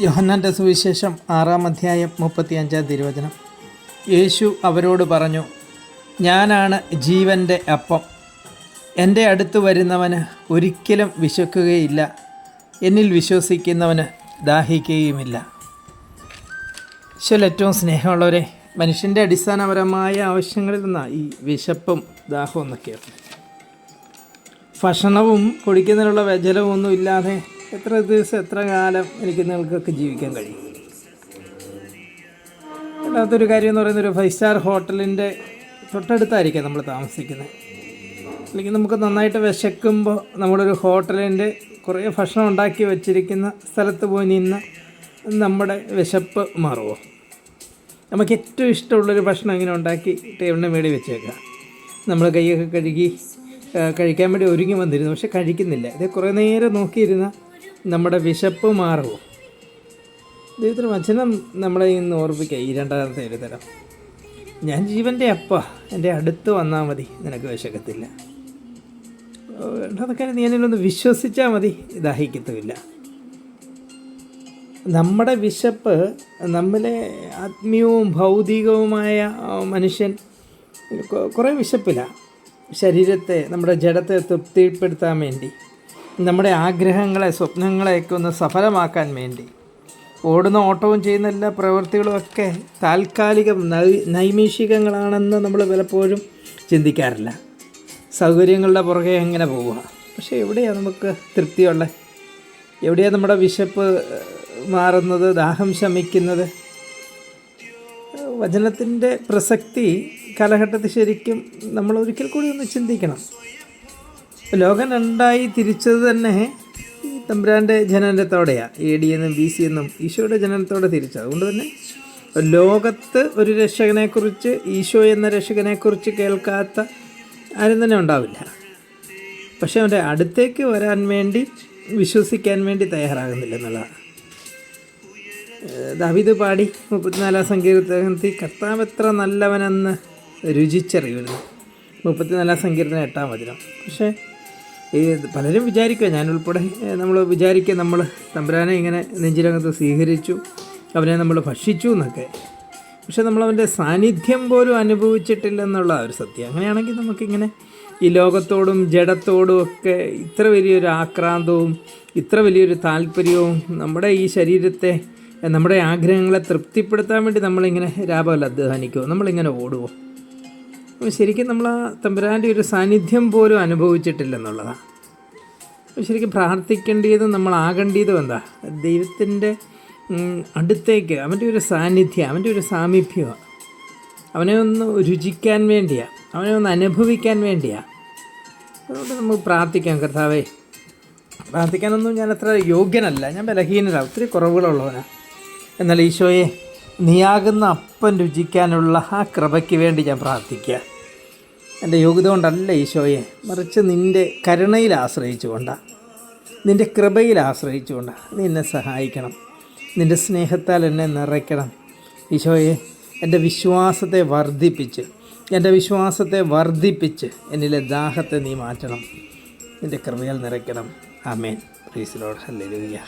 യോഹന്നാൻ്റെ സുവിശേഷം 6-ാം അധ്യായം 35-ാം തിരുവചനം. യേശു അവരോട് പറഞ്ഞു, ഞാനാണ് ജീവൻ്റെ അപ്പം. എൻ്റെ അടുത്ത് വരുന്നവന് ഒരിക്കലും വിശക്കുകയില്ല, എന്നിൽ വിശ്വസിക്കുന്നവന് ദാഹിക്കുകയുമില്ല. ഈശോയിൽ ഏറ്റവും സ്നേഹമുള്ളവരെ, മനുഷ്യൻ്റെ അടിസ്ഥാനപരമായ ആവശ്യങ്ങളിൽ നിന്നാണ് ഈ വിശപ്പും ദാഹവും എന്നൊക്കെയാണ്. ഭക്ഷണവും കുടിക്കുന്നതിനുള്ള ജലവും ഒന്നും ഇല്ലാതെ എത്ര ദിവസം എത്ര കാലം എനിക്ക് നിങ്ങൾക്കൊക്കെ ജീവിക്കാൻ കഴിയും? രണ്ടാമത്തൊരു കാര്യം എന്ന് പറയുന്നത്, ഒരു 5 സ്റ്റാർ ഹോട്ടലിൻ്റെ തൊട്ടടുത്തായിരിക്കാം നമ്മൾ താമസിക്കുന്നത്. അല്ലെങ്കിൽ നമുക്ക് നന്നായിട്ട് വിശക്കുമ്പോൾ നമ്മളൊരു ഹോട്ടലിൻ്റെ കുറേ ഭക്ഷണം ഉണ്ടാക്കി വച്ചിരിക്കുന്ന സ്ഥലത്ത് പോയി നിന്ന് നമ്മുടെ വിശപ്പ് മാറുമോ? നമുക്ക് ഏറ്റവും ഇഷ്ടമുള്ളൊരു ഭക്ഷണം ഇങ്ങനെ ഉണ്ടാക്കി ടേബിളിൻ്റെ മേടി വെച്ചേക്കാം. നമ്മൾ കൈയൊക്കെ കഴുകി കഴിക്കാൻ വേണ്ടി ഒരുങ്ങി വന്നിരുന്നു, പക്ഷെ കഴിക്കുന്നില്ല. ഇത് കുറേ നേരം നോക്കിയിരുന്ന നമ്മുടെ വിശപ്പ് മാറുമോ? ദൈവത്തിന് വചനം നമ്മളെ ഇന്ന് ഓർമ്മിക്കുക. ഈ 2-ാമത്തെ ഒരു തരം, ഞാൻ ജീവൻ്റെ അപ്പ, എൻ്റെ അടുത്ത് വന്നാൽ മതി, നിനക്ക് വിശക്കത്തില്ല. 2-ാമത്തെ കാര്യം, നീ എന്നിലൊന്ന് വിശ്വസിച്ചാൽ മതി, ദാഹിക്കത്തുമില്ല. നമ്മുടെ വിശപ്പ് നമ്മളെ ആത്മീയവും ഭൗതികവുമായ മനുഷ്യൻ കുറേ വിശപ്പില്ല. ശരീരത്തെ, നമ്മുടെ ജഡത്തെ തൃപ്തിപ്പെടുത്താൻ വേണ്ടി, നമ്മുടെ ആഗ്രഹങ്ങളെ, സ്വപ്നങ്ങളെയൊക്കെ ഒന്ന് സഫലമാക്കാൻ വേണ്ടി ഓടുന്ന ഓട്ടവും ചെയ്യുന്ന എല്ലാ പ്രവൃത്തികളുമൊക്കെ താൽക്കാലികം നൈമിഷികങ്ങളാണെന്ന് നമ്മൾ പലപ്പോഴും ചിന്തിക്കാറില്ല. സൗകര്യങ്ങളുടെ പുറകെ എങ്ങനെ പോവുക. പക്ഷേ എവിടെയാണ് നമുക്ക് തൃപ്തിയുള്ളത്? എവിടെയാണ് നമ്മുടെ വിശപ്പ് മാറുന്നത്, ദാഹം ശമിക്കുന്നത്? വചനത്തിൻ്റെ പ്രസക്തി കാലഘട്ടത്തിൽ ശരിക്കും നമ്മൾ ഒരിക്കൽ കൂടി ഒന്ന് ചിന്തിക്കണം. ലോകം 2ആയി തിരിച്ചത് തന്നെ ഈ തമ്പുരാൻ്റെ ജനനത്തോടെയാണ്. AD എന്നും BC എന്നും ഈശോയുടെ ജനനത്തോടെ തിരിച്ചത്. അതുകൊണ്ട് തന്നെ ലോകത്ത് ഒരു രക്ഷകനെക്കുറിച്ച്, ഈശോ എന്ന രക്ഷകനെക്കുറിച്ച് കേൾക്കാത്ത ആരും തന്നെ ഉണ്ടാവില്ല. പക്ഷേ അവൻ്റെ അടുത്തേക്ക് വരാൻ വേണ്ടി, വിശ്വസിക്കാൻ വേണ്ടി തയ്യാറാകുന്നില്ല എന്നുള്ളതാണ്. ദാവീദ് പാടി 34-ാം സങ്കീർത്തനത്തിൽ, കർത്താവ് എത്ര നല്ലവനെന്ന് രുചിച്ചറിയുന്നു. 34-ാം സങ്കീർത്തനം 8-ാം വചനം. പക്ഷേ പലരും വിചാരിക്കുക, ഞാനുൾപ്പെടെ നമ്മൾ വിചാരിക്കുക, നമ്മൾ തമ്പുരാനെ ഇങ്ങനെ നെഞ്ചിരകത്ത് സ്വീകരിച്ചു, അവനെ നമ്മൾ ഭക്ഷിച്ചു എന്നൊക്കെ. പക്ഷെ നമ്മളവൻ്റെ സാന്നിധ്യം പോലും അനുഭവിച്ചിട്ടില്ലെന്നുള്ള ഒരു സത്യം. അങ്ങനെയാണെങ്കിൽ നമുക്കിങ്ങനെ ഈ ലോകത്തോടും ജഡത്തോടും ഒക്കെ ഇത്ര വലിയൊരു ആക്രാന്തവും ഇത്ര വലിയൊരു താല്പര്യവും, നമ്മുടെ ഈ ശരീരത്തെ, നമ്മുടെ ആഗ്രഹങ്ങളെ തൃപ്തിപ്പെടുത്താൻ വേണ്ടി നമ്മളിങ്ങനെ രാപകൽ അധ്വാനിക്കുമോ? നമ്മളിങ്ങനെ ഓടുമോ? ശരിക്കും നമ്മൾ ആ തമ്പുരാൻ്റെ ഒരു സാന്നിധ്യം പോലും അനുഭവിച്ചിട്ടില്ലെന്നുള്ളതാണ്. ശരിക്കും പ്രാർത്ഥിക്കേണ്ടതും നമ്മളാകേണ്ടതും എന്താ? ദൈവത്തിൻ്റെ അടുത്തേക്ക്, അവൻ്റെ ഒരു സാന്നിധ്യം, അവൻ്റെ ഒരു സാമീപ്യമാണ്. അവനെ ഒന്ന് രുചിക്കാൻ വേണ്ടിയാണ്, അവനെ ഒന്ന് അനുഭവിക്കാൻ വേണ്ടിയാണ്. അതുകൊണ്ട് നമുക്ക് പ്രാർത്ഥിക്കാം, കർത്താവേ. പ്രാർത്ഥിക്കാനൊന്നും ഞാൻ അത്ര യോഗ്യനല്ല, ഞാൻ ബലഹീനനാണ്, ഒത്തിരി കുറവുകളുള്ളവനാണ്. എന്നാൽ ഈശോയെ, നീയാകുന്ന അപ്പം രുചിക്കാനുള്ള ആ കൃപയ്ക്ക് വേണ്ടി ഞാൻ പ്രാർത്ഥിക്കുക. എൻ്റെ യോഗ്യത കൊണ്ടല്ല ഈശോയെ, മറിച്ച് നിൻ്റെ കരുണയിൽ ആശ്രയിച്ചുകൊണ്ടാണ്, നിൻ്റെ കൃപയിൽ ആശ്രയിച്ചുകൊണ്ടാണ്. നീ എന്നെ സഹായിക്കണം, നിൻ്റെ സ്നേഹത്താൽ എന്നെ നിറയ്ക്കണം. ഈശോയെ, എൻ്റെ വിശ്വാസത്തെ വർദ്ധിപ്പിച്ച് എന്നിലെ ദാഹത്തെ നീ മാറ്റണം. നിൻ്റെ കൃപയാൽ നിറയ്ക്കണം. Amen. Praise the Lord. Hallelujah.